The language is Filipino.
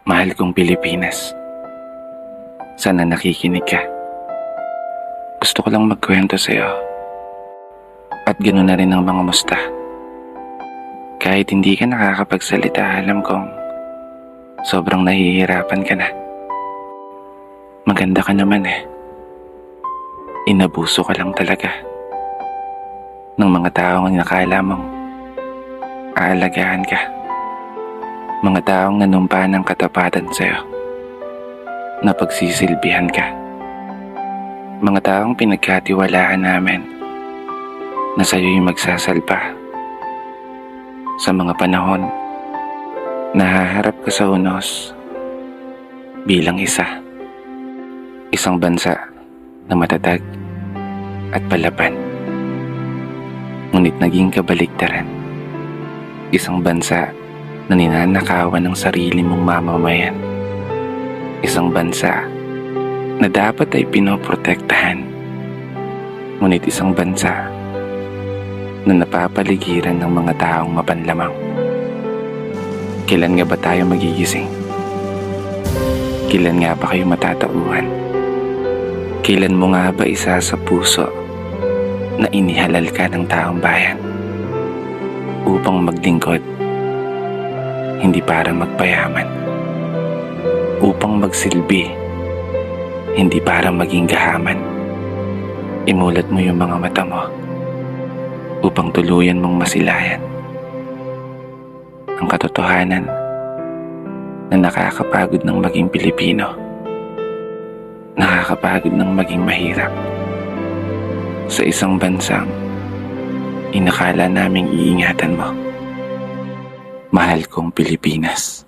Mahal kong Pilipinas, sana nakikinig ka. Gusto ko lang magkwento sa'yo. At ganoon na rin ang mga musta. Kahit hindi ka nakakapagsalita, alam kong sobrang nahihirapan ka na. Maganda ka naman eh. Inabuso ka lang talaga ng mga taong nakala mong aalagaan ka. Mga taong nanumpa ng katapatan sa'yo, na pagsisilbihan ka. Mga taong pinagkatiwalaan namin na sa'yo'y magsasalba sa mga panahon na haharap ka sa unos bilang isang bansa na matatag at palaban. Ngunit naging kabaligtaran, isang bansa na ninanakawan ng sarili mong mamamayan. Isang bansa na dapat ay pinoprotektahan. Ngunit isang bansa na napapaligiran ng mga taong mapanlamang. Kailan nga ba tayo magigising? Kailan nga ba kayo matatauhan? Kailan mo nga ba isa sa puso na inihalal ka ng taong bayan upang maglingkod, hindi para magpayaman, upang magsilbi, hindi para maging gahaman? Imulat mo yung mga mata mo upang tuluyan mong masilayan ang katotohanan na nakakapagod ng maging Pilipino, nakakapagod ng maging mahirap sa isang bansang inakala naming iingatan mo. Mahal kong Pilipinas.